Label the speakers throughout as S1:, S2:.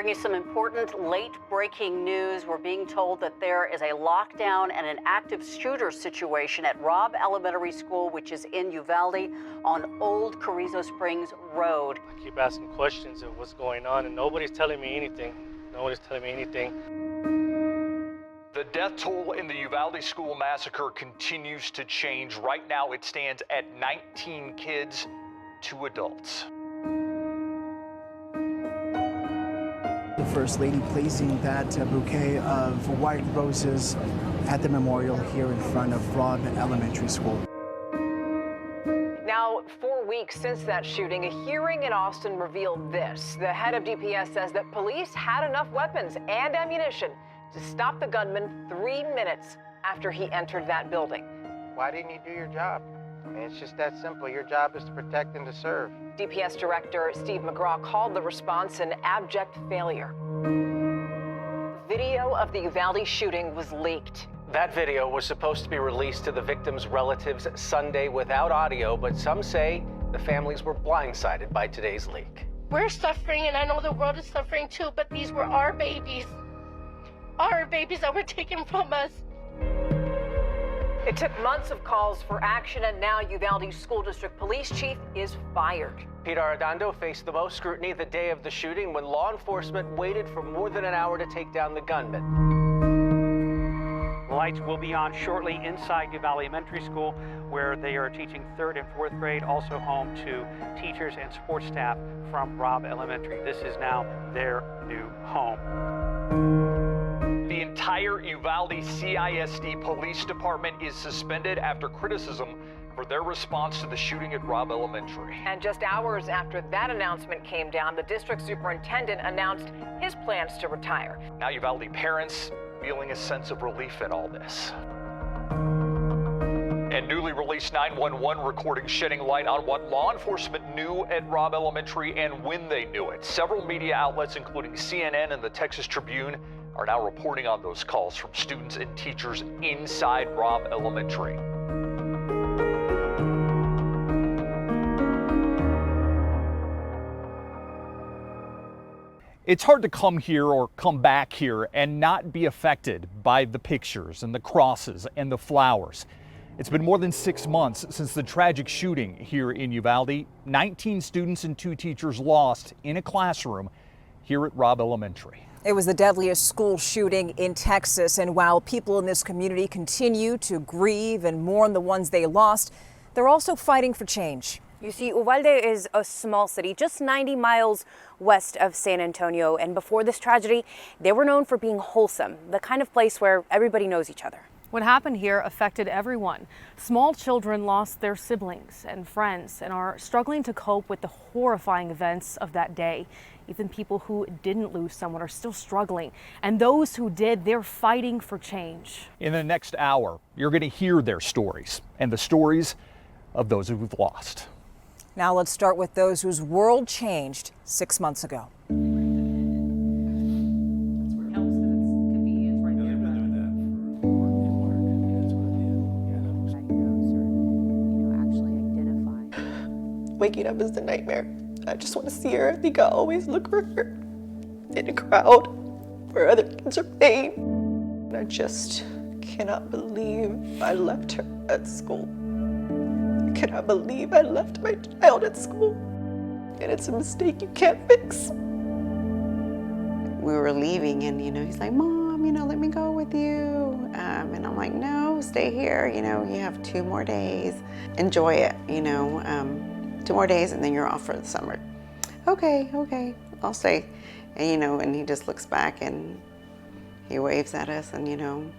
S1: Bringing some important late-breaking news. We're being told that there is a lockdown and an active shooter situation at Robb Elementary School, which is in Uvalde on Old Carrizo Springs Road.
S2: I keep asking questions of what's going on, and nobody's telling me anything.
S3: The death toll in the Uvalde school massacre continues to change. Right now, it stands at 19 kids, 2 adults.
S4: The First Lady placing that bouquet of white roses at the memorial here in front of Robb Elementary School.
S5: Now, 4 weeks since that shooting, a hearing in Austin revealed this. The head of DPS says that police had enough weapons and ammunition to stop the gunman 3 minutes after he entered that building.
S6: Why didn't you do your job? I mean, it's just that simple. Your job is to protect and to serve.
S5: DPS Director Steve McGraw called the response an abject failure. Video of the Uvalde shooting was leaked.
S7: That video was supposed to be released to the victims' relatives Sunday without audio, but some say the families were blindsided by today's leak.
S8: We're suffering, and I know the world is suffering too, but these were our babies. Our babies that were taken from us.
S5: It took months of calls for action, and now Uvalde School District Police Chief is fired.
S7: Pete Arredondo faced the most scrutiny the day of the shooting when law enforcement waited for more than an hour to take down the gunman.
S9: Lights will be on shortly inside Uvalde Elementary School, where they are teaching 3rd and 4th grade, also home to teachers and support staff from Robb Elementary. This is now their new home.
S3: The entire Uvalde CISD Police Department is suspended after criticism for their response to the shooting at Robb Elementary.
S5: And just hours after that announcement came down, the district superintendent announced his plans to retire.
S3: Now Uvalde parents feeling a sense of relief in all this. And newly released 911 recordings shedding light on what law enforcement knew at Robb Elementary and when they knew it. Several media outlets, including CNN and the Texas Tribune, are now reporting on those calls from students and teachers inside Robb Elementary.
S10: It's hard to come here or come back here and not be affected by the pictures and the crosses and the flowers. It's been more than 6 months since the tragic shooting here in Uvalde. 19 students and 2 teachers lost in a classroom here at Robb Elementary.
S11: It was the deadliest school shooting in Texas, and while people in this community continue to grieve and mourn the ones they lost, they're also fighting for change.
S12: You see, Uvalde is a small city just 90 miles west of San Antonio, and before this tragedy, they were known for being wholesome, the kind of place where everybody knows each other.
S13: What happened here affected everyone. Small children lost their siblings and friends and are struggling to cope with the horrifying events of that day. Even people who didn't lose someone are still struggling, and those who did, they're fighting for change.
S10: In the next hour, you're going to hear their stories and the stories of those who've lost.
S11: Now let's start with those whose world changed 6 months ago.
S14: Waking up is the nightmare. I just want to see her. I think I always look for her in a crowd where other kids are playing. And I just cannot believe I left her at school. I cannot believe I left my child at school. And it's a mistake you can't fix.
S15: We were leaving and, he's like, Mom, let me go with you. And I'm like, no, stay here. You have 2 more days. Enjoy it, 2 more days and then you're off for the summer. Okay, I'll stay. And, and he just looks back and he waves at us and,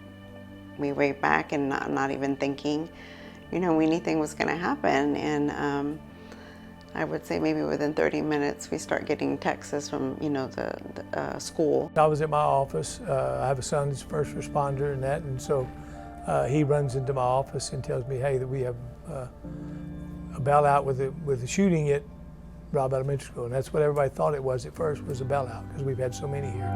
S15: we wave back and not even thinking, anything was gonna happen. And I would say maybe within 30 minutes, we start getting texts from, the school.
S16: I was at my office. I have a son who's first responder and that, and so he runs into my office and tells me, hey, that we have a bailout with the shooting at Robb Elementary School, and that's what everybody thought it was at first, was a bailout, because we've had so many here.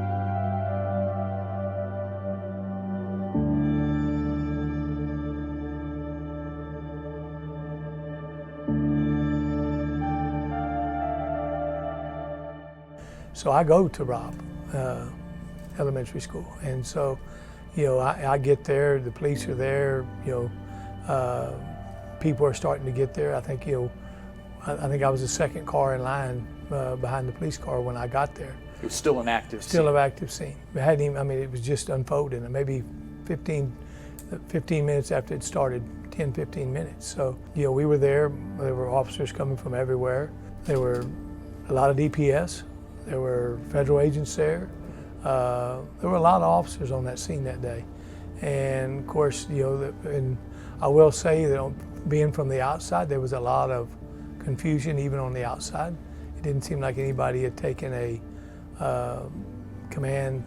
S16: So I go to Robb. Elementary School. And so, I get there, the police are there, people are starting to get there. I think, I think I was the second car in line behind the police car when I got there.
S10: It was still an active scene.
S16: Still an active scene. It hadn't even, I mean, it was just unfolding, and maybe 15 minutes after it started, 10, 15 minutes. So, we were there. There were officers coming from everywhere. There were a lot of DPS. There were federal agents there. There were a lot of officers on that scene that day. And of course, and I will say that being from the outside, there was a lot of confusion even on the outside. It didn't seem like anybody had taken a command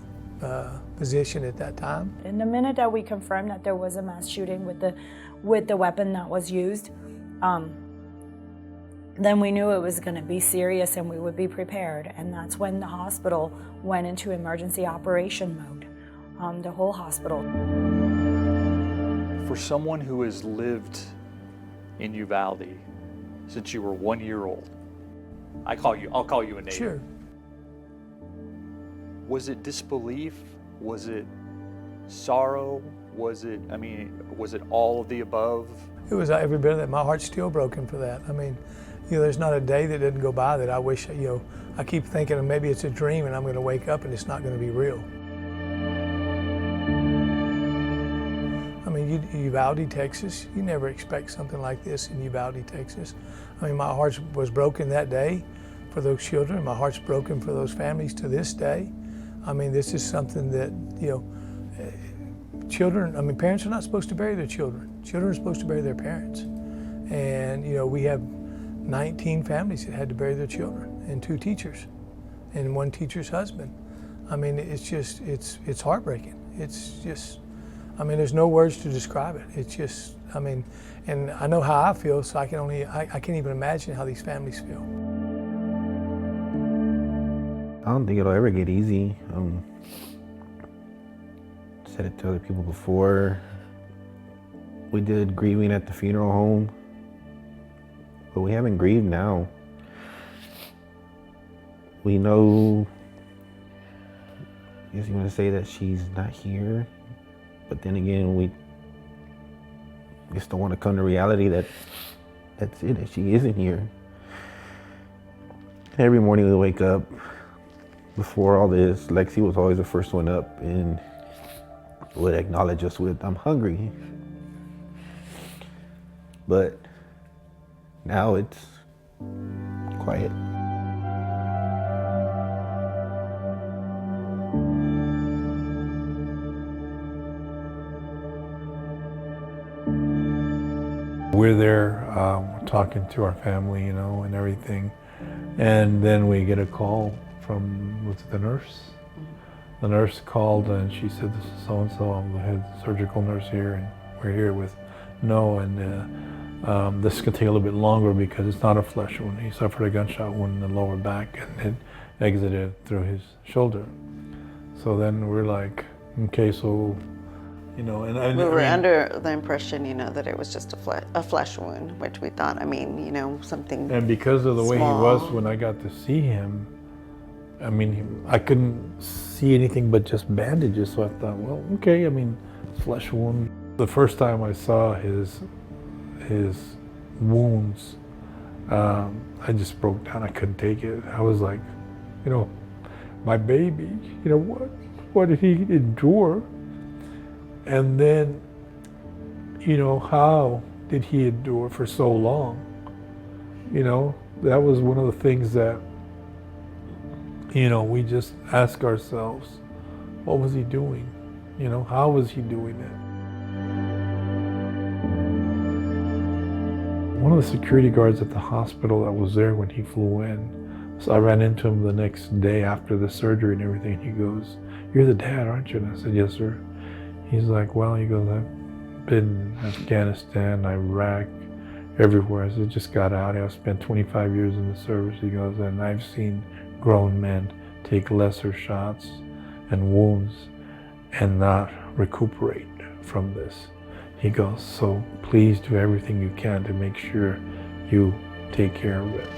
S16: position at that time.
S17: In the minute that we confirmed that there was a mass shooting with the weapon that was used, then we knew it was going to be serious and we would be prepared. And that's when the hospital went into emergency operation mode, the whole hospital.
S10: For someone who has lived in Uvalde since you were 1 year old, I'll call you a native.
S16: Sure.
S10: Was it disbelief? Was it sorrow? Was it all of the above?
S16: It was every bit of that. My heart's still broken for that. I mean, there's not a day that doesn't go by that I wish, I keep thinking maybe it's a dream and I'm going to wake up and it's not going to be real. I mean, Uvalde, Texas, you never expect something like this in Uvalde, Texas. I mean, my heart was broken that day for those children. My heart's broken for those families to this day. I mean, this is something that, parents are not supposed to bury their children. Children are supposed to bury their parents. And, we have 19 families that had to bury their children, and 2 teachers, and 1 teacher's husband. I mean, it's just, it's heartbreaking. It's just, there's no words to describe it. It's just, and I know how I feel, so I can't even imagine how these families feel.
S18: I don't think it'll ever get easy. Said it to other people before. We did grieving at the funeral home, but we haven't grieved now. We know, I guess you want to say that she's not here, but then again, we just don't want to come to reality that that's it, that she isn't here. Every morning we wake up, before all this, Lexi was always the first one up and would acknowledge us with, "I'm hungry." But now it's quiet.
S19: We're there talking to our family, and everything. And then we get a call from the nurse. The nurse called and she said, "This is so-and-so, I'm the head surgical nurse here, and we're here with No, and this could take a little bit longer because it's not a flesh wound. He suffered a gunshot wound in the lower back and it exited through his shoulder." So then we're like, okay, so, and
S15: we were under the impression, that it was just a flesh wound, which we thought, something.
S19: And because of the way he
S15: small.
S19: was when I got to see him, I couldn't see anything but just bandages. So I thought, well, okay, flesh wound. The first time I saw his wounds, I just broke down. I couldn't take it. I was like, my baby, what did he endure? And then, how did he endure for so long? That was one of the things that, we just ask ourselves, what was he doing? How was he doing it? One of the security guards at the hospital that was there when he flew in, so I ran into him the next day after the surgery and everything. He goes, "You're the dad, aren't you?" And I said, "Yes, sir." He's like, "Well," he goes, "I've been in Afghanistan, Iraq, everywhere." I said, "Just got out. I've spent 25 years in the service." He goes, "And I've seen grown men take lesser shots and wounds and not recuperate from this." He goes, "So please do everything you can to make sure you take care of it."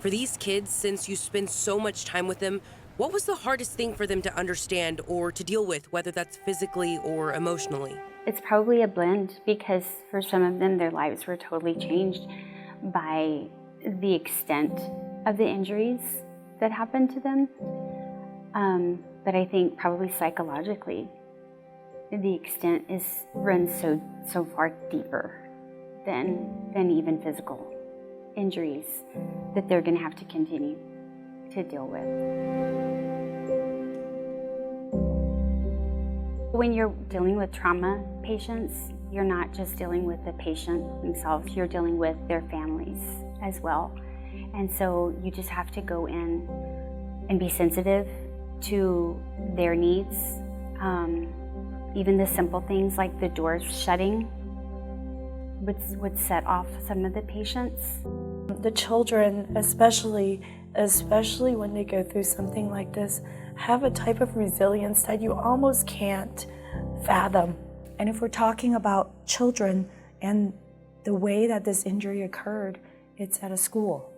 S20: For these kids, since you spend so much time with them, what was the hardest thing for them to understand or to deal with, whether that's physically or emotionally?
S21: It's probably a blend, because for some of them, their lives were totally changed by the extent of the injuries that happened to them. But I think probably psychologically, the extent runs so far deeper than even physical injuries that they're going to have to continue to deal with. When you're dealing with trauma patients, you're not just dealing with the patient themselves, you're dealing with their families as well. And so you just have to go in and be sensitive to their needs. Even the simple things like the doors shutting would set off some of the patients.
S17: The children, especially when they go through something like this, have a type of resilience that you almost can't fathom. And if we're talking about children and the way that this injury occurred, it's at a school.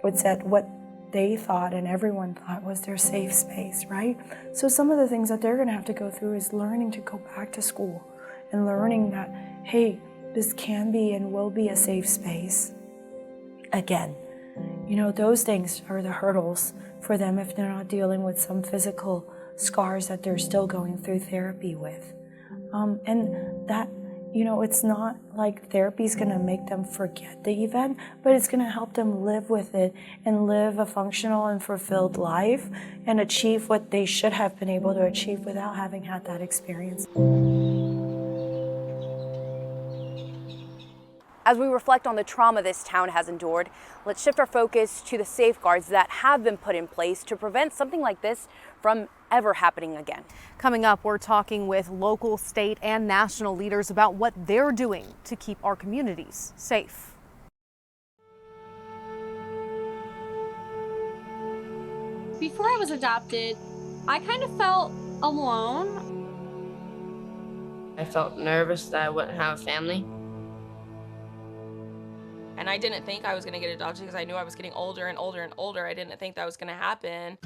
S17: It's at what they thought and everyone thought was their safe space, right? So some of the things that they're going to have to go through is learning to go back to school and learning that, hey, this can be and will be a safe space again. You know, those things are the hurdles for them if they're not dealing with some physical scars that they're still going through therapy with. And that, you know, it's not like therapy is going to make them forget the event, but it's going to help them live with it and live a functional and fulfilled life and achieve what they should have been able to achieve without having had that experience.
S12: As we reflect on the trauma this town has endured, let's shift our focus to the safeguards that have been put in place to prevent something like this from ever happening again.
S13: Coming up, we're talking with local, state, and national leaders about what they're doing to keep our communities safe.
S22: Before I was adopted, I kind of felt alone.
S23: I felt nervous that I wouldn't have a family.
S24: And I didn't think I was gonna get adopted because I knew I was getting older and older and older. I didn't think that was gonna happen.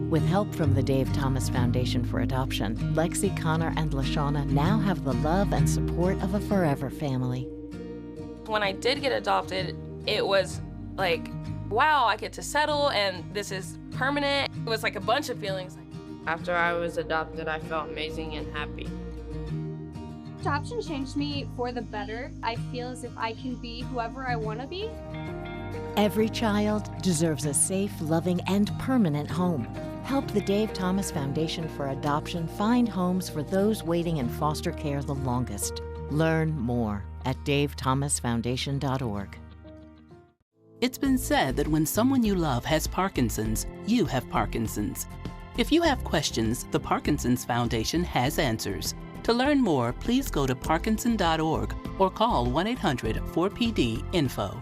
S25: With help from the Dave Thomas Foundation for Adoption, Lexi, Connor, and LaShawna now have the love and support of a forever family.
S24: When I did get adopted, it was like, wow, I get to settle and this is permanent. It was like a bunch of feelings.
S23: After I was adopted, I felt amazing and happy.
S22: Adoption changed me for the better. I feel as if I can be whoever I want to be.
S25: Every child deserves a safe, loving, and permanent home. Help the Dave Thomas Foundation for Adoption find homes for those waiting in foster care the longest. Learn more at davethomasfoundation.org.
S26: It's been said that when someone you love has Parkinson's, you have Parkinson's. If you have questions, the Parkinson's Foundation has answers. To learn more, please go to parkinson.org or call 1-800-4PD-INFO.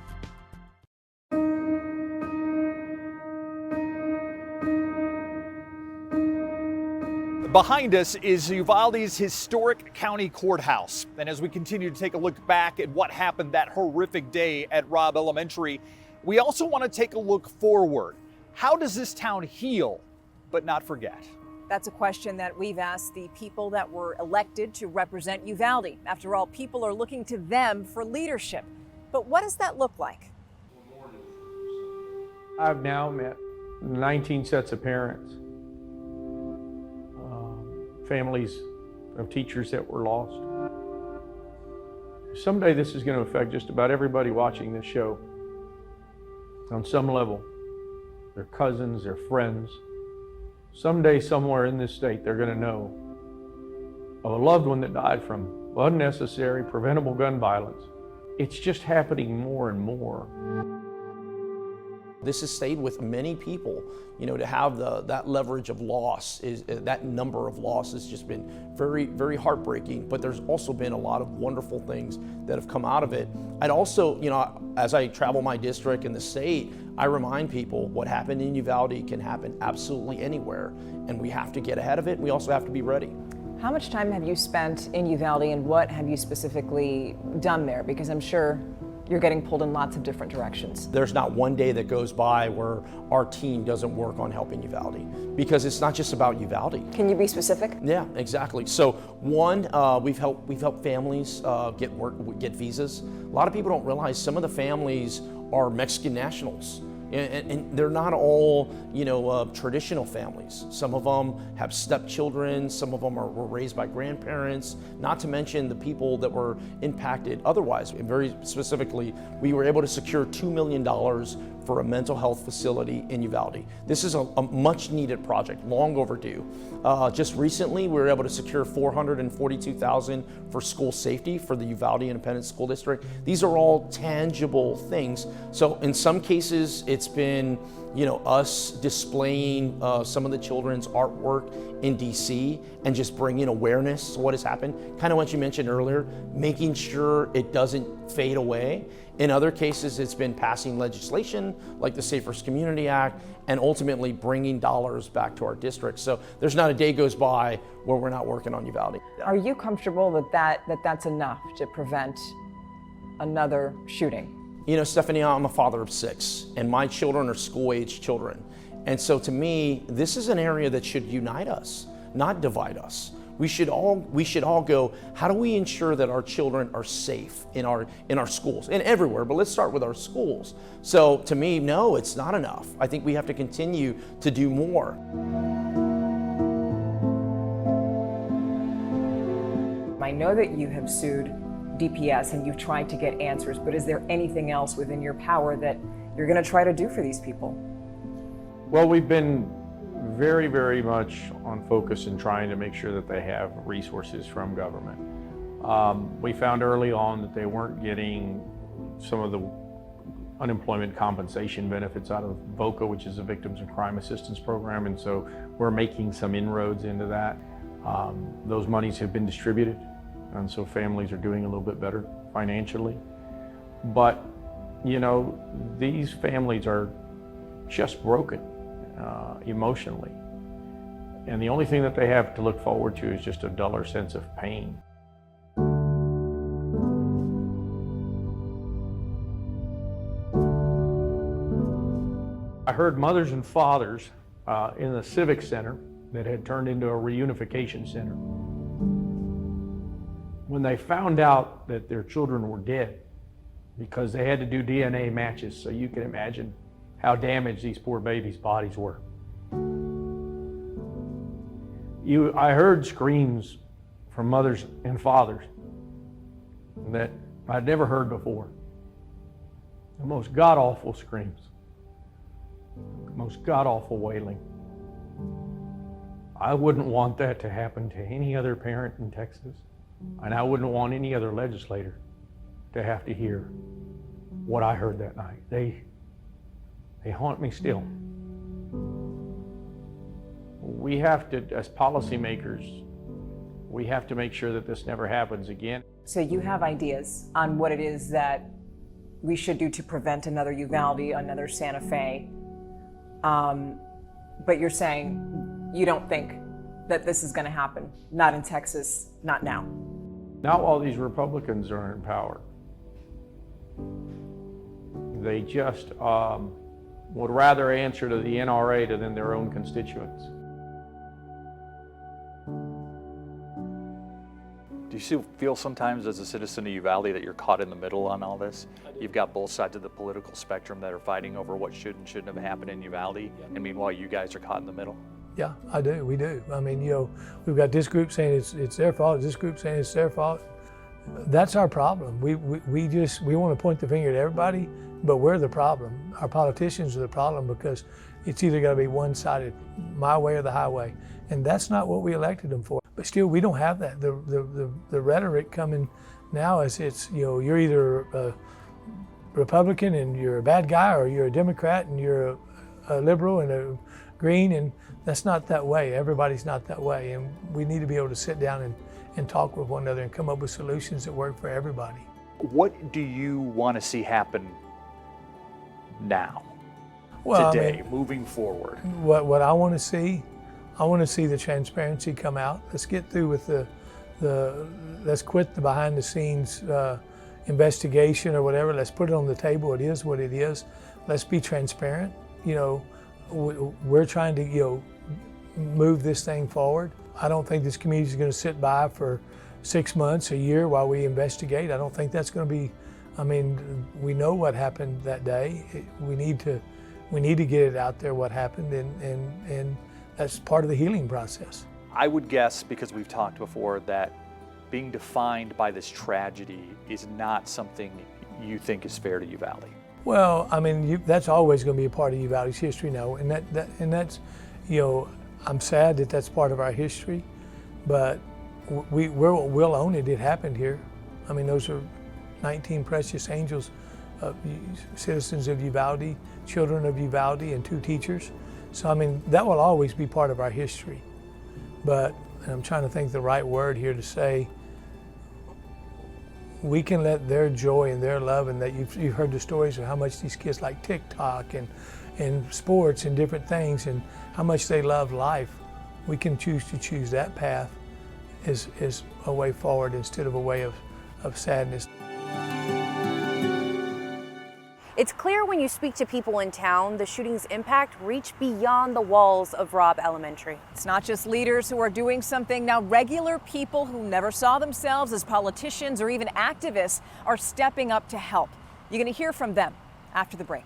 S10: Behind us is Uvalde's historic county courthouse. And as we continue to take a look back at what happened that horrific day at Robb Elementary, we also want to take a look forward. How does this town heal but not forget?
S11: That's a question that we've asked the people that were elected to represent Uvalde. After all, people are looking to them for leadership. But what does that look like?
S27: I've now met 19 sets of parents, families of teachers that were lost. Someday this is going to affect just about everybody watching this show on some level. Their cousins, their friends. Someday, somewhere in this state, they're going to know of a loved one that died from unnecessary, preventable gun violence. It's just happening more and more.
S28: This has stayed with many people, to have that leverage of loss, that number of loss has just been very, very heartbreaking, but there's also been a lot of wonderful things that have come out of it. I'd also, as I travel my district and the state, I remind people what happened in Uvalde can happen absolutely anywhere, and we have to get ahead of it. We also have to be ready.
S11: How much time have you spent in Uvalde and what have you specifically done there? Because I'm sure you're getting pulled in lots of different directions.
S28: There's not one day that goes by where our team doesn't work on helping Uvalde, because it's not just about Uvalde.
S11: Can you be specific?
S28: Yeah, exactly. So one, we've helped families get visas. A lot of people don't realize some of the families are Mexican nationals. And they're not all, traditional families. Some of them have stepchildren, some of them were raised by grandparents, not to mention the people that were impacted otherwise. And very specifically, we were able to secure $2 million for a mental health facility in Uvalde. This is a much needed project, long overdue. Just recently, we were able to secure $442,000 for school safety for the Uvalde Independent School District. These are all tangible things. So in some cases, it's been us displaying some of the children's artwork in DC and just bringing awareness to what has happened. Kind of what you mentioned earlier, making sure it doesn't fade away. In other cases, it's been passing legislation like the Safe First Community Act and ultimately bringing dollars back to our district. So there's not a day goes by where we're not working on Uvalde.
S11: Are you comfortable that's enough to prevent another shooting?
S28: Stephania, I'm a father of 6, and my children are school-age children. And so to me, this is an area that should unite us, not divide us. We should all go, how do we ensure that our children are safe in our schools and everywhere, but let's start with our schools. So to me, no, it's not enough. I think we have to continue to do more.
S11: I know that you have sued DPS and you've tried to get answers, but is there anything else within your power that you're going to try to do for these people?
S27: Well, we've been very, very much on focus in trying to make sure that they have resources from government. We found early on that they weren't getting some of the unemployment compensation benefits out of VOCA, which is the Victims of Crime Assistance Program, and so we're making some inroads into that. Those monies have been distributed, and so families are doing a little bit better financially. But, these families are just broken emotionally. And the only thing that they have to look forward to is just a duller sense of pain. I heard mothers and fathers in the Civic Center that had turned into a reunification center. When they found out that their children were dead because they had to do DNA matches, so you can imagine how damaged these poor babies' bodies were. I heard screams from mothers and fathers that I'd never heard before. The most god-awful screams, the most god-awful wailing. I wouldn't want that to happen to any other parent in Texas, and I wouldn't want any other legislator to have to hear what I heard that night. They haunt me still. We have to, as policymakers, we have to make sure that this never happens again.
S11: So you have ideas on what it is that we should do to prevent another Uvalde, another Santa Fe, but you're saying you don't think that this is going to happen, not in Texas, not now.
S27: Not while these Republicans are in power. They just would rather answer to the NRA than their own constituents.
S10: Do you feel sometimes as a citizen of Uvalde that you're caught in the middle on all this? You've got both sides of the political spectrum that are fighting over what should and shouldn't have happened in Uvalde, and meanwhile you guys are caught in the middle.
S16: Yeah, I do. We do. I mean, we've got this group saying it's their fault, this group saying it's their fault. That's our problem. We want to point the finger at everybody, but we're the problem. Our politicians are the problem because it's either got to be one-sided, my way or the highway, and that's not what we elected them for. But still, we don't have that. The rhetoric coming now is you're either a Republican and you're a bad guy, or you're a Democrat and you're a liberal and a green, and that's not that way. Everybody's not that way, and we need to be able to sit down and talk with one another and come up with solutions that work for everybody.
S10: What do you want to see happen now, today, moving forward?
S16: What I want to see, the transparency come out. Let's get through with let's quit the behind the scenes investigation or whatever. Let's put it on the table. It is what it is. Let's be transparent. You know, we're trying to, you know, move this thing forward. I don't think this community is going to sit by for 6 months, a year while we investigate. I don't think that's going to be, I mean, we know what happened that day. We need to get it out there what happened, and that's part of the healing process.
S10: I would guess, because we've talked before, that being defined by this tragedy is not something you think is fair to Uvalde. Well, I mean, that's always going to be a part of Uvalde's history now, and that's, you know, I'm sad that that's part of our history, but we'll own it. It happened here. I mean, those are 19 precious angels, citizens of Uvalde, children of Uvalde, and 2 teachers. So, I mean, that will always be part of our history. But, and I'm trying to think the right word here to say, we can let their joy and their love, and that you've heard the stories of how much these kids like TikTok and sports and different things, and how much they love life. We can choose that path as a way forward instead of a way of sadness.
S12: It's clear when you speak to people in town, the shooting's impact reached beyond the walls of Robb Elementary.
S11: It's not just leaders who are doing something. Now, regular people who never saw themselves as politicians or even activists are stepping up to help. You're going to hear from them after the break.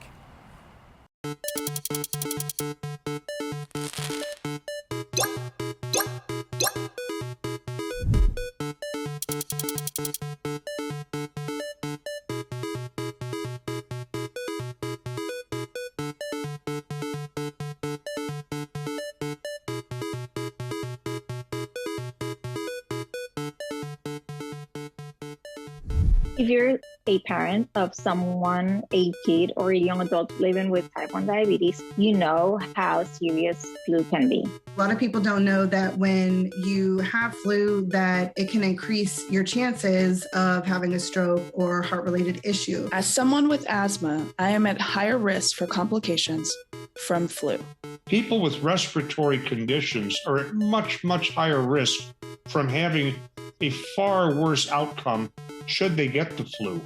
S1: If you're a parent of someone, a kid or a young adult living with type 1 diabetes, you know how serious flu can be.
S2: A lot of people don't know that when you have flu, that it can increase your chances of having a stroke or heart-related issue.
S4: As someone with asthma, I am at higher risk for complications from flu.
S5: People with respiratory conditions are at much, much higher risk from having a far worse outcome should they get the flu.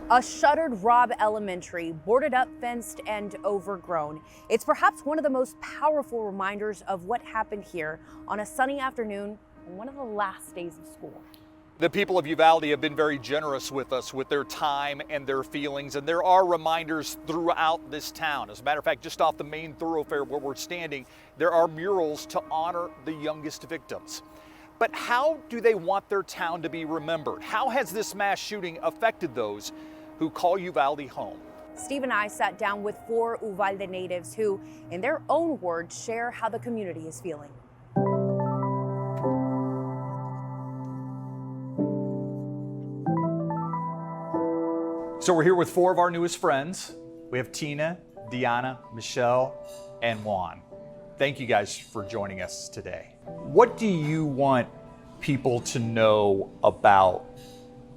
S12: A shuttered Robb Elementary, boarded up, fenced, and overgrown. It's perhaps one of the most powerful reminders of what happened here on a sunny afternoon on one of the last days of school.
S10: The people of Uvalde have been very generous with us with their time and their feelings, and there are reminders throughout this town. As a matter of fact, just off the main thoroughfare where we're standing, there are murals to honor the youngest victims. But how do they want their town to be remembered? How has this mass shooting affected those who call Uvalde home?
S12: Steve and I sat down with 4 Uvalde natives who, in their own words, share how the community is feeling.
S10: So we're here with 4 of our newest friends. We have Tina, Deanna, Michelle, and Juan. Thank you guys for joining us today. What do you want people to know about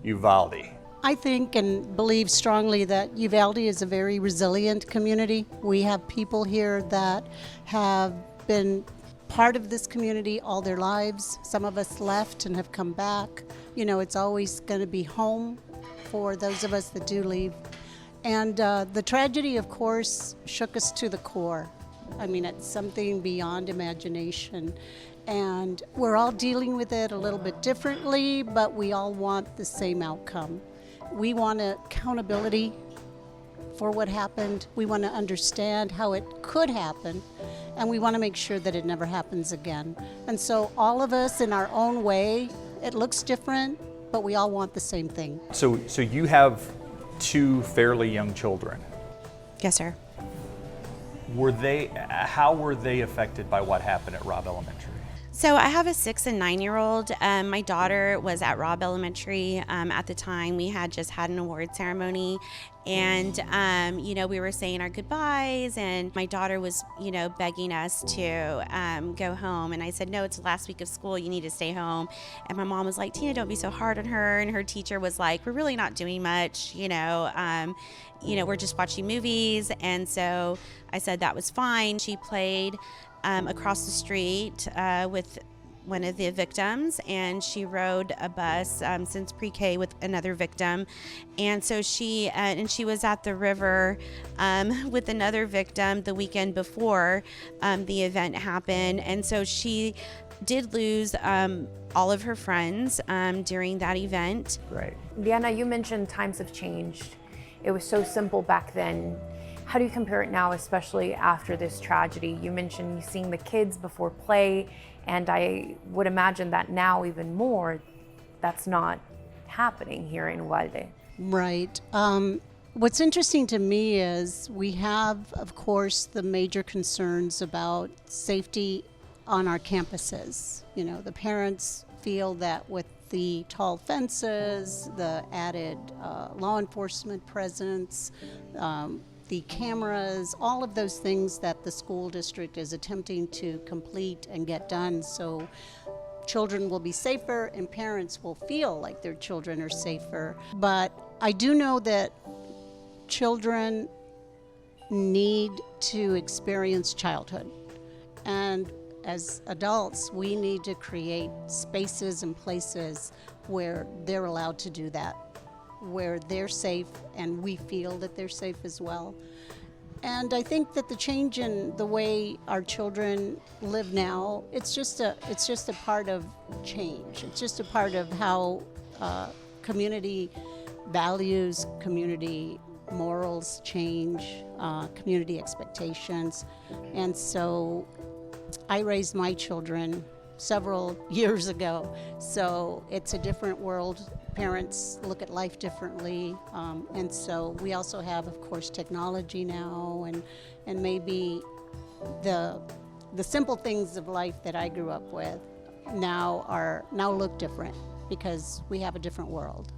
S10: Uvalde?
S6: I think and believe strongly that Uvalde is a very resilient community. We have people here that have been part of this community all their lives. Some of us left and have come back. You know, it's always going to be home for those of us that do leave. And the tragedy, of course, shook us to the core. I mean, it's something beyond imagination. And we're all dealing with it a little bit differently, but we all want the same outcome. We want accountability for what happened. We want to understand how it could happen, and we want to make sure that it never happens again. And so all of us in our own way, it looks different, but we all want the same thing.
S10: So you have 2 fairly young children.
S7: Yes, sir.
S10: How were they affected by what happened at Robb Elementary?
S3: So I have a 6 and 9-year-old. My daughter was at Robb Elementary at the time. We had just had an award ceremony, and we were saying our goodbyes, and my daughter was begging us to go home, and I said, no, it's the last week of school, you need to stay home. And my mom was like, Tina, don't be so hard on her. And her teacher was like, we're really not doing much, we're just watching movies. And so I said that was fine. She played across the street with one of the victims, and she rode a bus since pre-K with another victim. And so she was at the river with another victim the weekend before the event happened. And so she did lose all of her friends during that event.
S10: Right.
S12: Diana, you mentioned times have changed. It was so simple back then. How do you compare it now, especially after this tragedy? You mentioned seeing the kids before play, and I would imagine that now even more, that's not happening here in Uvalde.
S6: Right. What's interesting to me is we have, of course, the major concerns about safety on our campuses. The parents feel that with the tall fences, the added law enforcement presence, the cameras, all of those things that the school district is attempting to complete and get done, so children will be safer and parents will feel like their children are safer. But I do know that children need to experience childhood, and as adults, we need to create spaces and places where they're allowed to do that, where they're safe and we feel that they're safe as well. And I think that the change in the way our children live now, it's just a part of change. It's just a part of how community values, community morals change, community expectations. And so I raised my children several years ago, so it's a different world. Parents look at life differently, and so we also have, of course, technology now, and maybe the simple things of life that I grew up with now look different because we have a different world.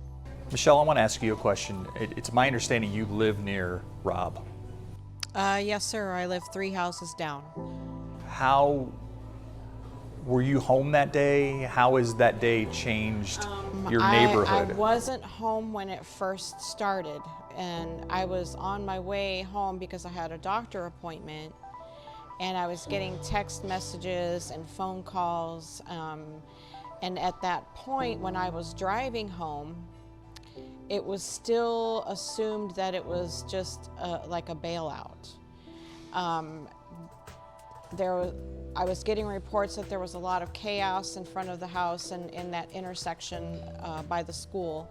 S10: Michelle, I want to ask you a question. It's my understanding you live near Robb.
S7: Yes, sir. I live 3 houses down.
S10: How were you home that day? How has that day changed your neighborhood?
S7: I wasn't home when it first started, and I was on my way home because I had a doctor appointment, and I was getting text messages and phone calls, and at that point when I was driving home, it was still assumed that it was just like a bailout. I was getting reports that there was a lot of chaos in front of the house and in that intersection by the school.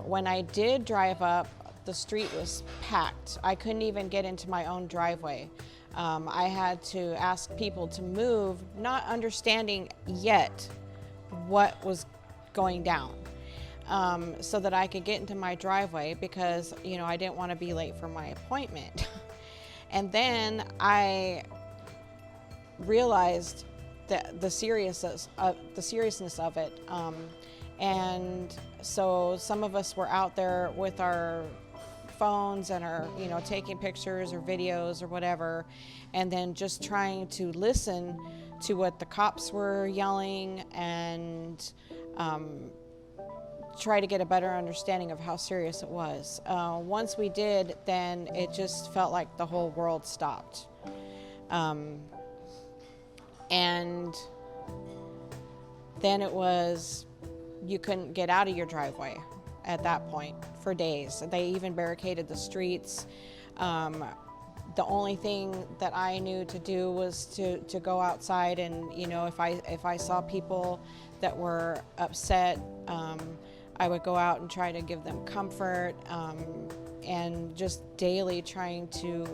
S7: When I did drive up, the street was packed. I couldn't even get into my own driveway. I had to ask people to move, not understanding yet what was going down, so that I could get into my driveway because, I didn't want to be late for my appointment. And then I realized that the seriousness of it, and so some of us were out there with our phones and are taking pictures or videos or whatever, and then just trying to listen to what the cops were yelling and try to get a better understanding of how serious it was. Once we did, then it just felt like the whole world stopped. And then it was, you couldn't get out of your driveway at that point for days. They even barricaded the streets. The only thing that I knew to do was to go outside and, if I saw people that were upset, I would go out and try to give them comfort, and just daily trying to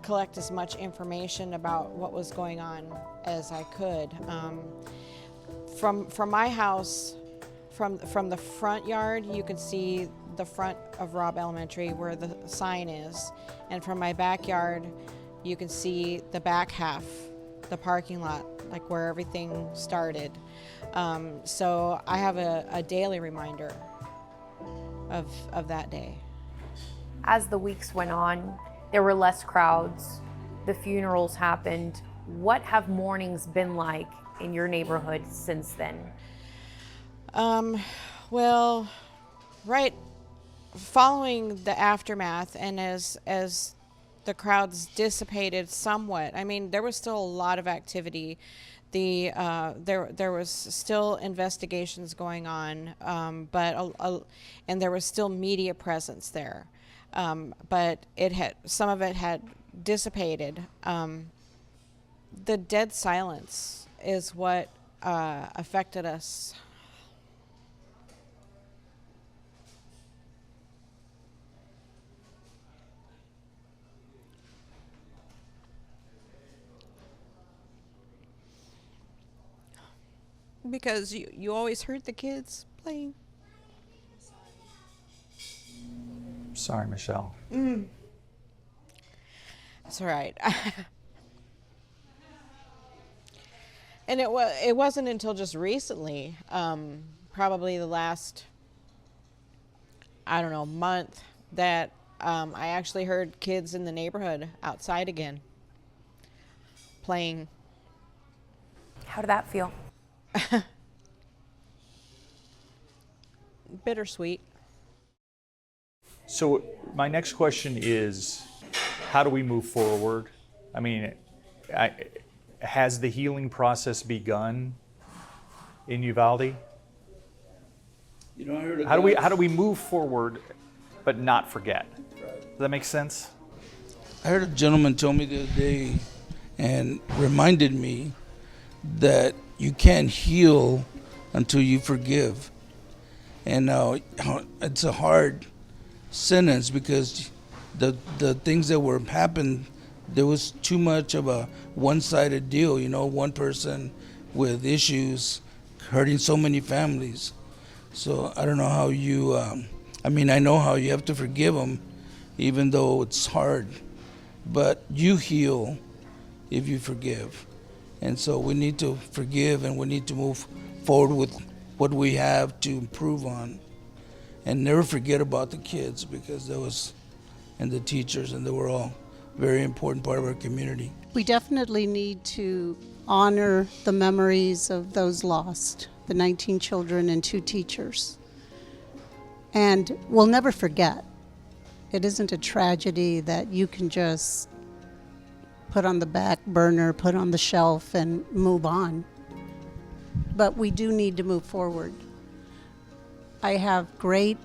S7: collect as much information about what was going on as I could. From my house, from the front yard, you could see the front of Robb Elementary where the sign is, and from my backyard, you can see the back half the parking lot, like where everything started. So I have a daily reminder of that day.
S12: As the weeks went on, there were less crowds, the funerals happened. What have mornings been like in your neighborhood since then?
S7: Well, right following the aftermath and as the crowds dissipated somewhat, I mean, there was still a lot of activity. There was still investigations going on, and there was still media presence there, but some of it had dissipated. The dead silence is what affected us. Because you always heard the kids playing.
S10: Sorry, Michelle.
S7: That's all right. And it wasn't until just recently, probably the last, I don't know, month, that I actually heard kids in the neighborhood outside again playing.
S12: How did that feel?
S7: Bittersweet.
S10: So my next question is, how do we move forward? I mean, has the healing process begun in Uvalde?
S8: You know, I heard
S10: how do we move forward but not forget? Does that make sense?
S8: I heard a gentleman tell me the other day and reminded me that you can't heal until you forgive. And now it's a hard sentence because the things that were happened, there was too much of a one-sided deal, you know, one person with issues hurting so many families. So I don't know how you, I mean, I know how you have to forgive them, even though it's hard, but you heal if you forgive. And so we need to forgive and we need to move forward with what we have to improve on. And never forget about the kids because and the teachers, and they were all very important part of our community.
S6: We definitely need to honor the memories of those lost, the 19 children and 2 teachers. And we'll never forget. It isn't a tragedy that you can just put on the back burner, put on the shelf, and move on. But we do need to move forward. I have great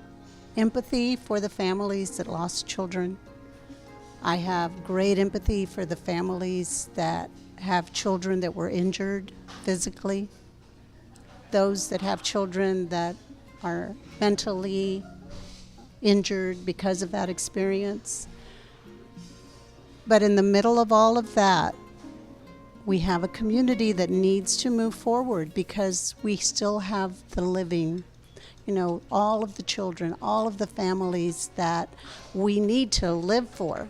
S6: empathy for the families that lost children. I have great empathy for the families that have children that were injured physically, those that have children that are mentally injured because of that experience. But in the middle of all of that, we have a community that needs to move forward because we still have the living, you know, all of the children, all of the families that we need to live for,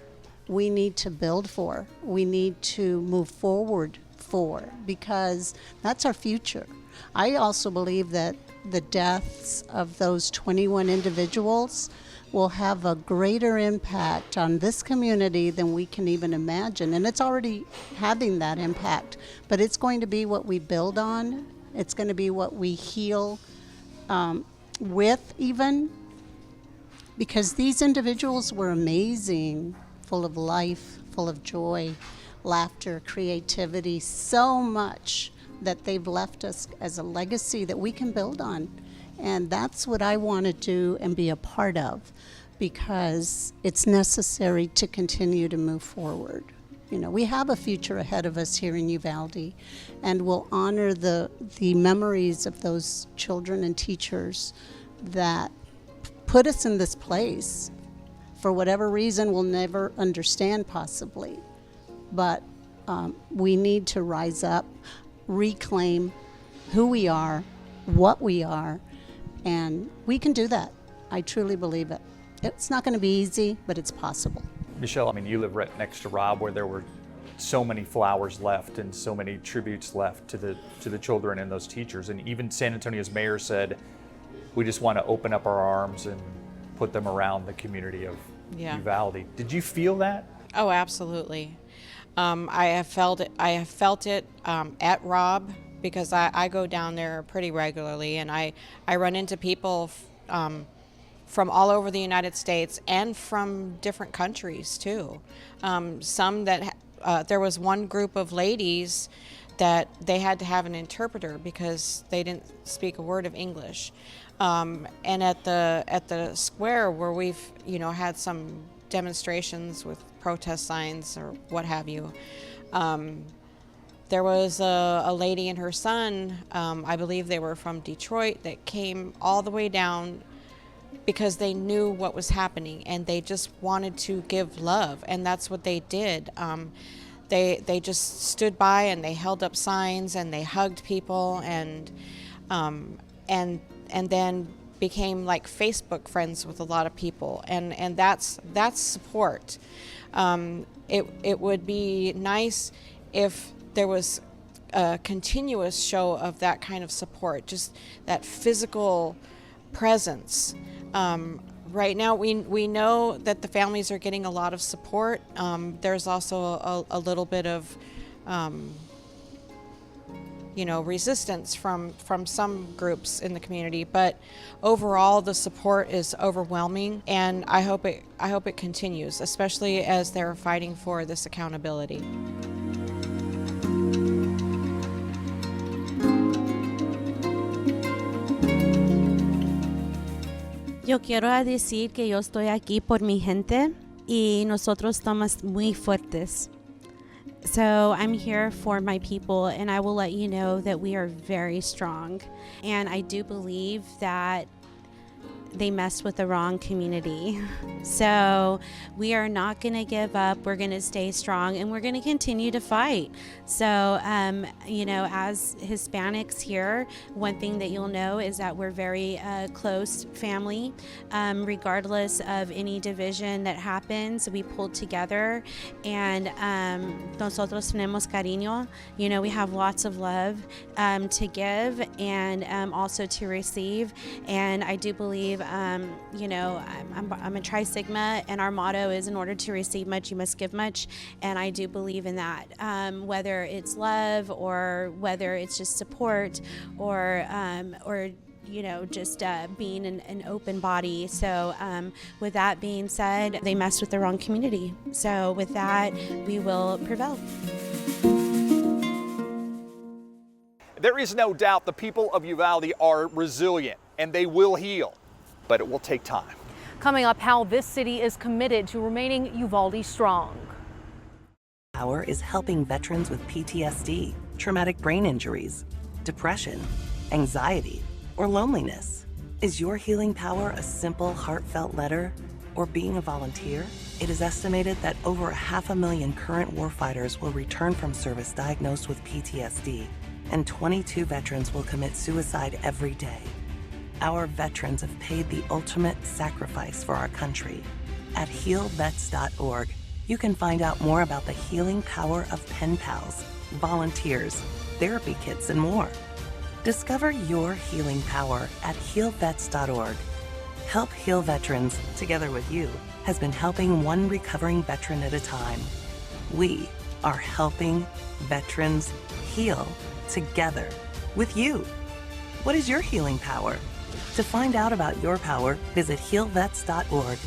S6: we need to build for, we need to move forward for, because that's our future. I also believe that the deaths of those 21 individuals will have a greater impact on this community than we can even imagine. And it's already having that impact, but it's going to be what we build on. It's going to be what we heal with even, because these individuals were amazing, full of life, full of joy, laughter, creativity, so much that they've left us as a legacy that we can build on. And that's what I want to do and be a part of, because it's necessary to continue to move forward. You know, we have a future ahead of us here in Uvalde, and we'll honor the memories of those children and teachers that put us in this place. For whatever reason, we'll never understand possibly, but we need to rise up, reclaim who we are, what we are, and we can do that. I truly believe it. It's not going to be easy, but it's possible.
S10: Michelle, I mean, you live right next to Rob, where there were so many flowers left and so many tributes left to the children and those teachers. And even San Antonio's mayor said, we just want to open up our arms and put them around the community of Uvalde. Did you feel that?
S7: Oh, absolutely. I have felt it at Rob, because I go down there pretty regularly, and I run into people from all over the United States and from different countries too. Some that there was one group of ladies that they had to have an interpreter because they didn't speak a word of English. And at the square where we've had some demonstrations with protest signs or what have you, there was a lady and her son, I believe they were from Detroit, that came all the way down because they knew what was happening and they just wanted to give love, and that's what they did. They just stood by and they held up signs and they hugged people and then became like Facebook friends with a lot of people, and that's support. It would be nice if there was a continuous show of that kind of support, just that physical presence. Right now, we know that the families are getting a lot of support. There's also a little bit of resistance from some groups in the community, but overall the support is overwhelming, and I hope it continues, especially as they're fighting for this accountability.
S3: Yo quiero decir que yo estoy aquí por mi gente y nosotros estamos muy fuertes. So I'm here for my people, and I will let you know that we are very strong. And I do believe that they messed with the wrong community. So we are not going to give up. We're going to stay strong, and we're going to continue to fight. So, as Hispanics here, one thing that you'll know is that we're very close family. Regardless of any division that happens, we pull together, and nosotros tenemos cariño. We have lots of love to give and also to receive. And I do believe I'm a Tri Sigma, and our motto is, in order to receive much, you must give much. And I do believe in that, whether it's love or whether it's just support or just being an open body. So with that being said, they messed with the wrong community. So with that, we will prevail.
S10: There is no doubt the people of Uvalde are resilient and they will heal, but it will take time.
S13: Coming up, how this city is committed to remaining Uvalde strong.
S9: Power is helping veterans with PTSD, traumatic brain injuries, depression, anxiety, or loneliness. Is your healing power a simple, heartfelt letter or being a volunteer? It is estimated that over 500,000 current warfighters will return from service diagnosed with PTSD, and 22 veterans will commit suicide every day. Our veterans have paid the ultimate sacrifice for our country. At healvets.org, you can find out more about the healing power of pen pals, volunteers, therapy kits, and more. Discover your healing power at healvets.org. Help Heal Veterans, together with you, has been helping one recovering veteran at a time. We are helping veterans heal together with you. What is your healing power? To find out about your power, visit healvets.org.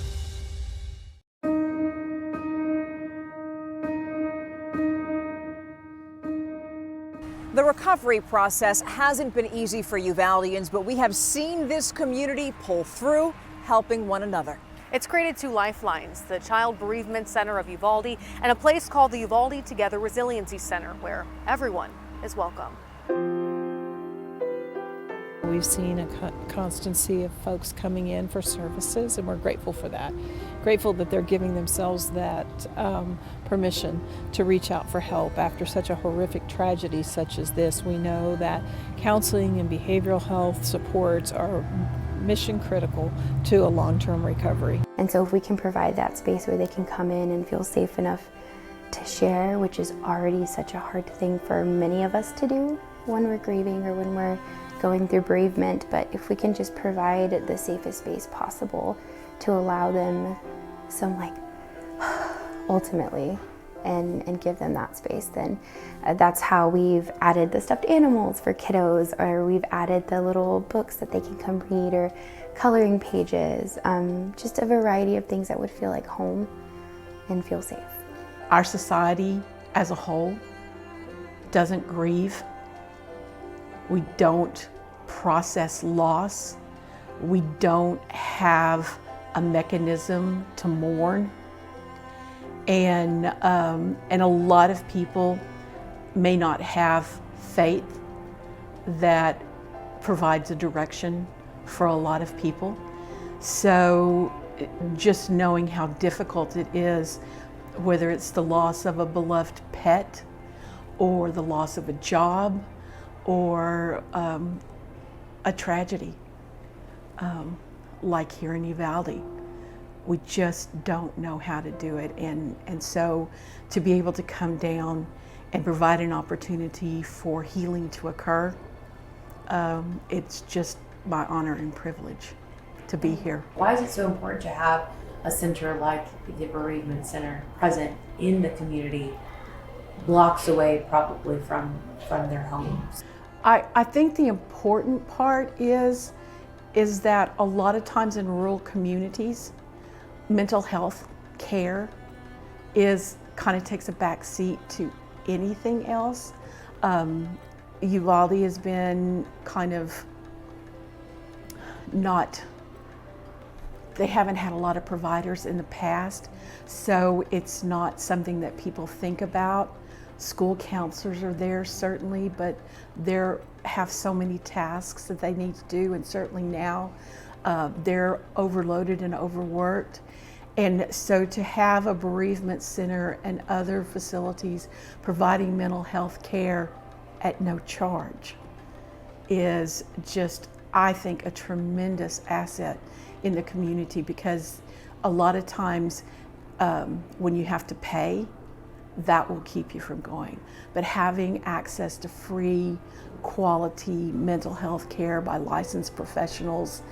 S11: The recovery process hasn't been easy for Uvaldians, but we have seen this community pull through, helping one another.
S13: It's created two lifelines, the Child Bereavement Center of Uvalde and a place called the Uvalde Together Resiliency Center, where everyone is welcome.
S14: We've seen a constancy of folks coming in for services, and we're grateful for that. Grateful that they're giving themselves that permission to reach out for help after such a horrific tragedy such as this. We know that counseling and behavioral health supports are mission critical to a long-term recovery.
S15: And so if we can provide that space where they can come in and feel safe enough to share, which is already such a hard thing for many of us to do when we're grieving or when we're going through bereavement. But if we can just provide the safest space possible to allow them some ultimately and give them that space, then that's how we've added the stuffed animals for kiddos, or we've added the little books that they can come read, or coloring pages, just a variety of things that would feel like home and feel safe.
S17: Our society as a whole doesn't grieve. We don't process loss. We don't have a mechanism to mourn. And a lot of people may not have faith that provides a direction for a lot of people. So just knowing how difficult it is, whether it's the loss of a beloved pet or the loss of a job or a tragedy like here in Uvalde. We just don't know how to do it. And so to be able to come down and provide an opportunity for healing to occur, it's just my honor and privilege to be here.
S12: Why is it so important to have a center like the Bereavement Center present in the community, blocks away probably from their homes?
S17: I think the important part is that a lot of times in rural communities, mental health care kind of takes a back seat to anything else. Uvalde has been kind of they haven't had a lot of providers in the past, so it's not something that people think about. School counselors are there certainly, but they have so many tasks that they need to do, and certainly now they're overloaded and overworked. And so to have a bereavement center and other facilities providing mental health care at no charge is just, I think, a tremendous asset in the community, because a lot of times when you have to pay, that will keep you from going. But having access to free, quality mental health care by licensed professionals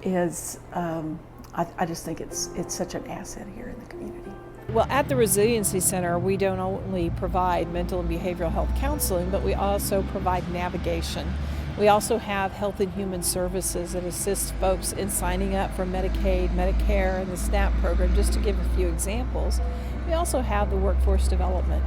S17: is, I just think it's such an asset here in the community.
S14: Well, at the Resiliency Center, we don't only provide mental and behavioral health counseling, but we also provide navigation. We also have health and human services that assist folks in signing up for Medicaid, Medicare, and the SNAP program, just to give a few examples. We also have the workforce development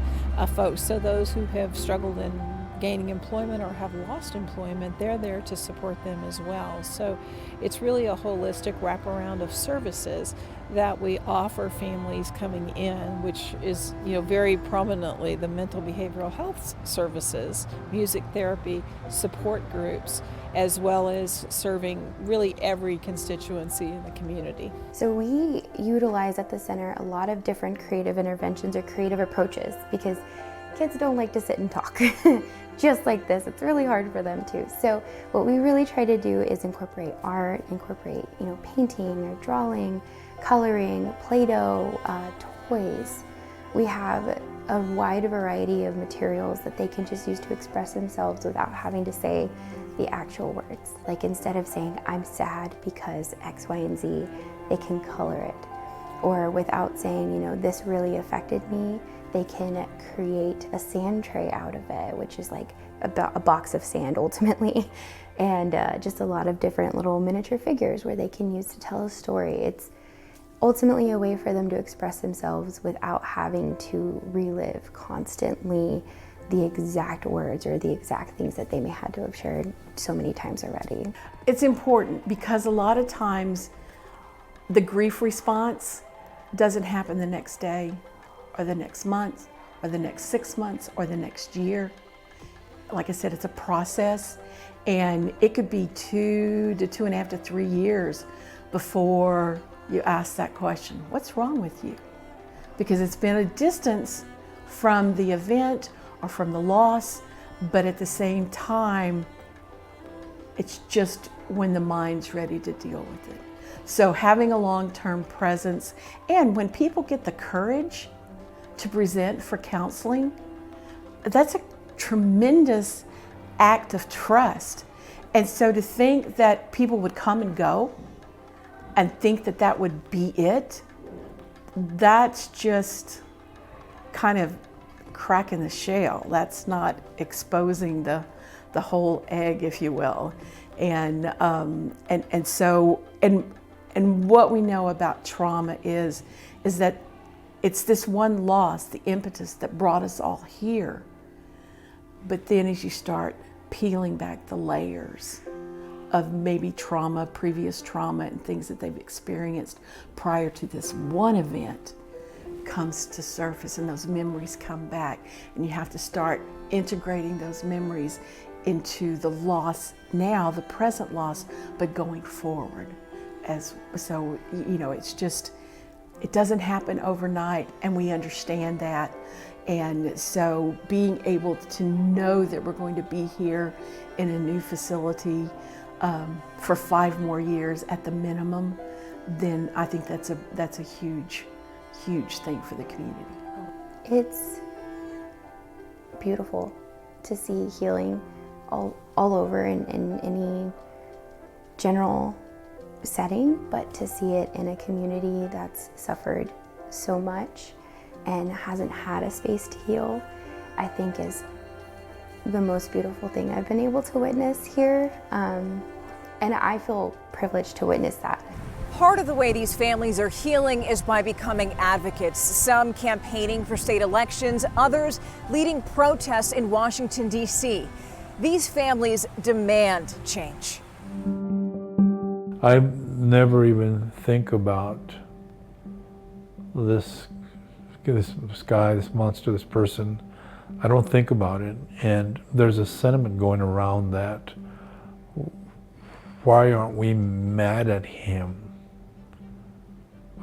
S14: folks, so those who have struggled in gaining employment or have lost employment, they're there to support them as well. So it's really a holistic wraparound of services that we offer families coming in, which is, very prominently the mental behavioral health services, music therapy, support groups, as well as serving really every constituency in the community.
S15: So we utilize at the center a lot of different creative interventions or creative approaches, because kids don't like to sit and talk. Just like this, it's really hard for them too. So what we really try to do is incorporate art, incorporate painting or drawing, coloring, Play-Doh, toys. We have a wide variety of materials that they can just use to express themselves without having to say the actual words. Like, instead of saying, I'm sad because X, Y, and Z, they can color it. Or without saying, this really affected me, they can create a sand tray out of it, which is like a box of sand ultimately, and just a lot of different little miniature figures where they can use to tell a story. It's ultimately a way for them to express themselves without having to relive constantly the exact words or the exact things that they may have to have shared so many times already.
S17: It's important because a lot of times the grief response doesn't happen the next day or the next month or the next 6 months or the next year. Like I said, it's a process, and it could be 2 to 2.5 to 3 years before you ask that question, what's wrong with you? Because it's been a distance from the event or from the loss, but at the same time, it's just when the mind's ready to deal with it. So having a long-term presence, and when people get the courage to present for counseling, that's a tremendous act of trust. And so to think that people would come and go and think that that would be it, that's just kind of cracking the shell. That's not exposing the whole egg, if you will. And what we know about trauma is that it's this one loss, the impetus that brought us all here. But then as you start peeling back the layers of maybe trauma, previous trauma, and things that they've experienced prior to this one event comes to surface, and those memories come back, and you have to start integrating those memories into the loss now, the present loss, but going forward. So, it's just, it doesn't happen overnight, and we understand that. And so being able to know that we're going to be here in a new facility for 5 more years at the minimum, then I think that's a huge, huge thing for the community.
S15: It's beautiful to see healing all over in any general setting, but to see it in a community that's suffered so much and hasn't had a space to heal, I think is the most beautiful thing I've been able to witness here. And I feel privileged to witness that.
S11: Part of the way these families are healing is by becoming advocates, some campaigning for state elections, others leading protests in Washington, D.C. These families demand change.
S16: I never even think about this guy, this monster, this person. I don't think about it. And there's a sentiment going around that, why aren't we mad at him?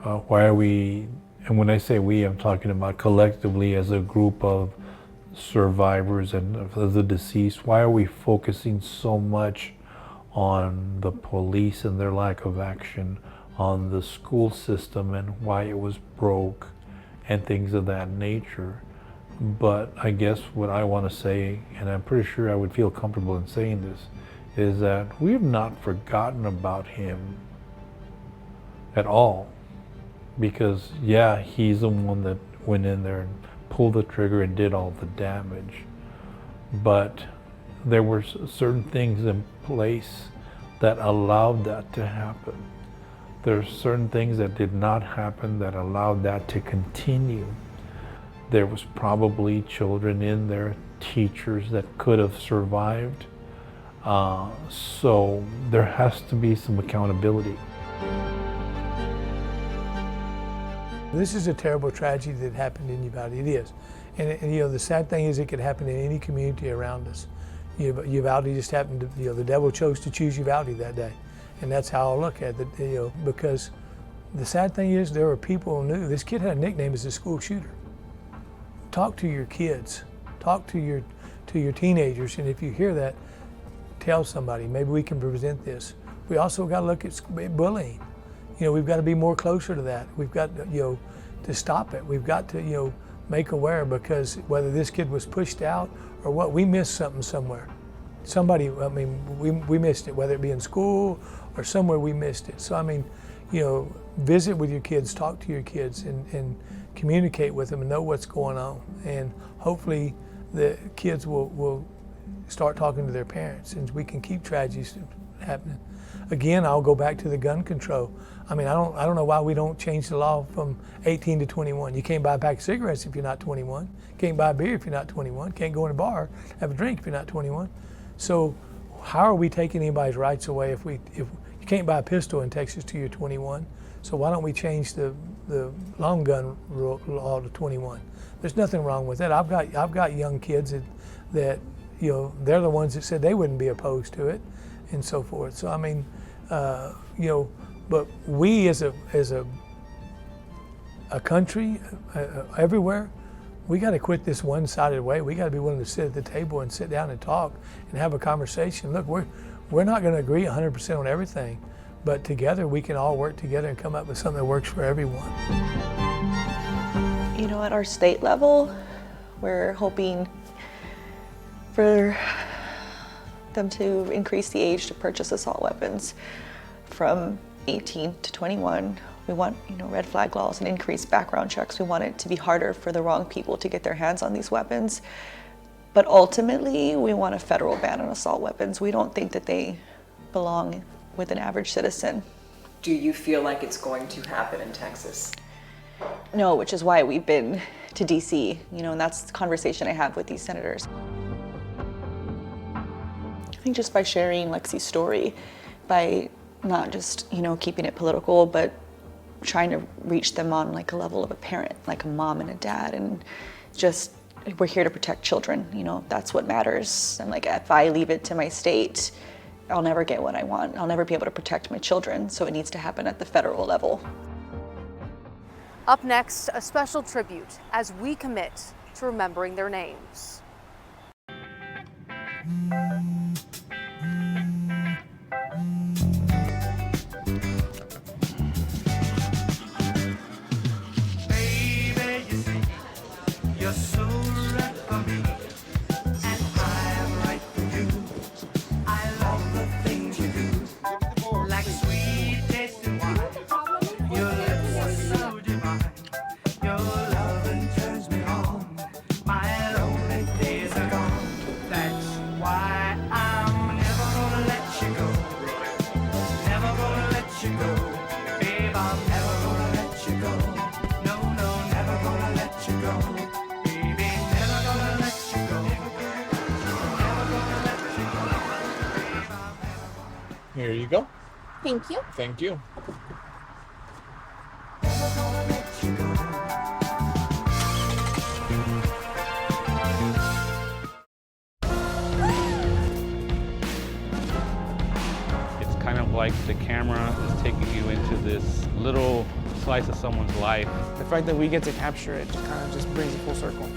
S16: Why are we, and when I say we, I'm talking about collectively as a group of survivors and of the deceased, why are we focusing so much on the police and their lack of action, on the school system and why it was broke and things of that nature? But I guess what I want to say, and I'm pretty sure I would feel comfortable in saying this, is that we have not forgotten about him at all. Because yeah, he's the one that went in there and pulled the trigger and did all the damage. But there were certain things in place that allowed that to happen. There are certain things that did not happen that allowed that to continue. There was probably children in there, teachers that could have survived. So there has to be some accountability.
S2: This is a terrible tragedy that happened in Uvalde. It is. And the sad thing is it could happen in any community around us. Uvalde just happened to, the devil chose to choose Uvalde that day. And that's how I look at it, because the sad thing is there were people who knew. This kid had a nickname as a school shooter. Talk to your kids. Talk to your teenagers. And if you hear that, tell somebody. Maybe we can prevent this. We also got to look at bullying. We've got to be more closer to that. We've got, to stop it. We've got to, make aware, because whether this kid was pushed out or what, we missed something somewhere. Somebody, we missed it, whether it be in school or somewhere, we missed it. So, visit with your kids, talk to your kids, and communicate with them and know what's going on. And hopefully the kids will start talking to their parents, and we can keep tragedies happening. Again, I'll go back to the gun control. I don't know why we don't change the law from 18 to 21. You can't buy a pack of cigarettes if you're not 21. Can't buy a beer if you're not 21. Can't go in a bar, have a drink if you're not 21. So how are we taking anybody's rights away if you can't buy a pistol in Texas till you're 21? So why don't we change the long gun law to 21? There's nothing wrong with that. I've got young kids that they're the ones that said they wouldn't be opposed to it, and so forth. So but we as a country, everywhere, we got to quit this one-sided way. We got to be willing to sit at the table and sit down and talk and have a conversation. Look, we're not going to agree 100% on everything, but together we can all work together and come up with something that works for everyone.
S18: You know, at our state level, we're hoping for them to increase the age to purchase assault weapons from 18 to 21. We want, you know, red flag laws and increased background checks. We want it to be harder for the wrong people to get their hands on these weapons. But ultimately, we want a federal ban on assault weapons. We don't think that they belong with an average citizen.
S19: Do you feel like it's going to happen in Texas?
S18: No, which is why we've been to DC, you know, and that's the conversation I have with these senators. I think just by sharing Lexi's story, by not just, you know, keeping it political, but trying to reach them on like a level of a parent, like a mom and a dad, and just, we're here to protect children, you know, that's what matters. And like, if I leave it to my state, I'll never get what I want. I'll never be able to protect my children, so it needs to happen at the federal level.
S12: Up next, a special tribute as we commit to remembering their names.
S20: You're so right for me, and I'm right for you. I love the things you do, like sweet tasting wine. Your lips are so divine. Your loving turns me on. My lonely days are gone. That's why I'm never gonna let you go. Never gonna let you go. Babe, I'm never gonna let you go. No, no, never gonna let you go.
S21: Here you go.
S12: Thank you.
S21: Thank you.
S22: It's kind of like the camera is taking you into this little slice of someone's life.
S23: The fact that we get to capture it just kind of just brings it full circle.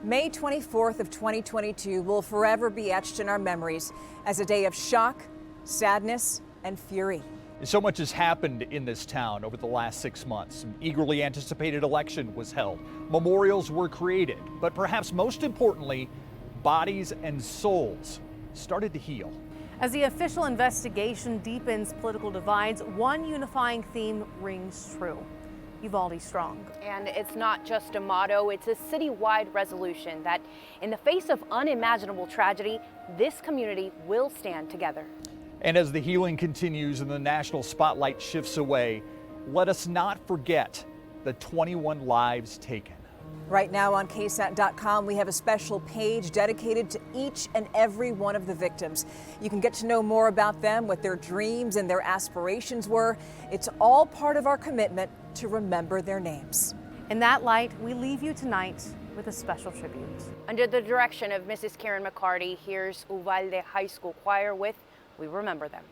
S11: May 24th of 2022 will forever be etched in our memories as a day of shock, sadness, and fury.
S10: So much has happened in this town over the last 6 months. An eagerly anticipated election was held. Memorials were created, but perhaps most importantly, bodies and souls started to heal.
S13: As the official investigation deepens political divides, one unifying theme rings true: Uvalde strong.
S12: And it's not just a motto, it's a citywide resolution that in the face of unimaginable tragedy, this community will stand together.
S10: And as the healing continues and the national spotlight shifts away, let us not forget the 21 lives taken.
S11: Right now on KSAT.com, we have a special page dedicated to each and every one of the victims. You can get to know more about them, what their dreams and their aspirations were. It's all part of our commitment to remember their names.
S13: In that light, we leave you tonight with a special tribute.
S12: Under the direction of Mrs. Karen McCarty, here's Uvalde High School Choir with We Remember Them.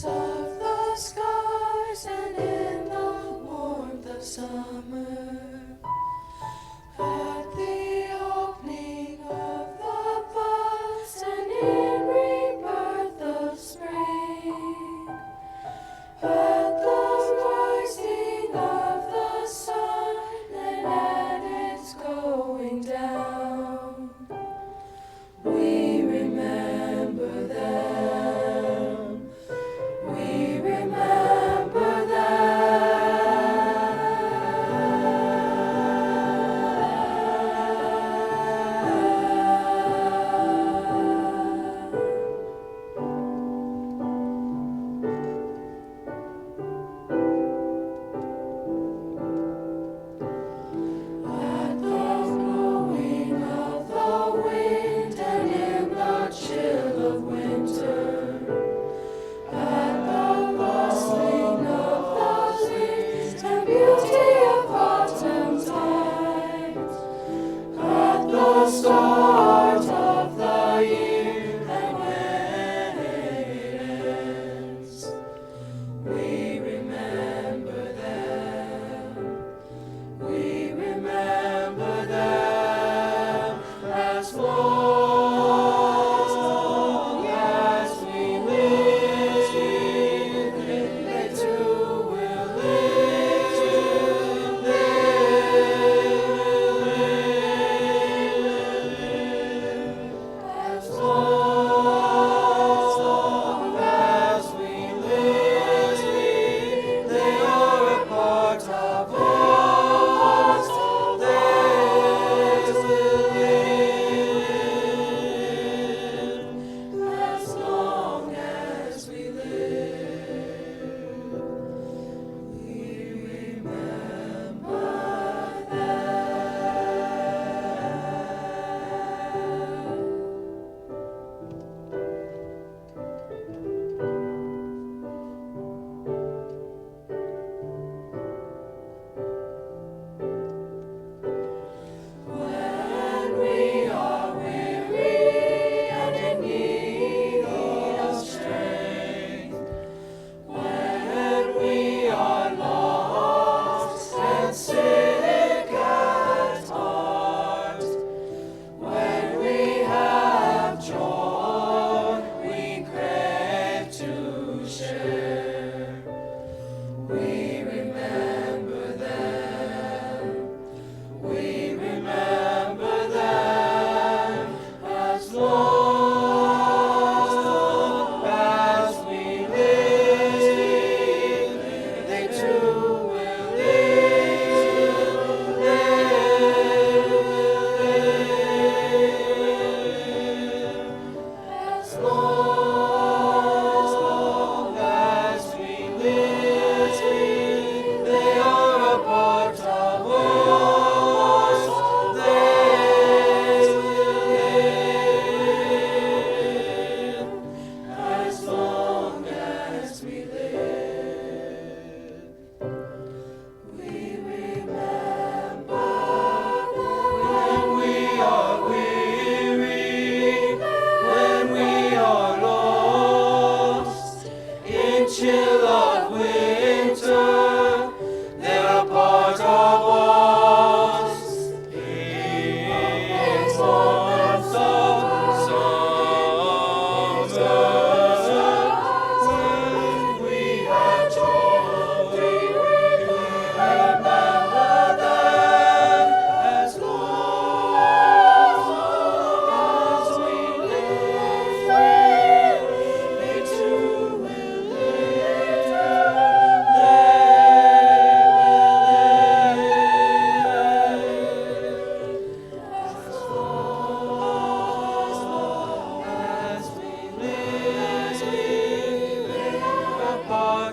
S20: Of the skies and in the warmth of summer, at the opening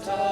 S20: heart of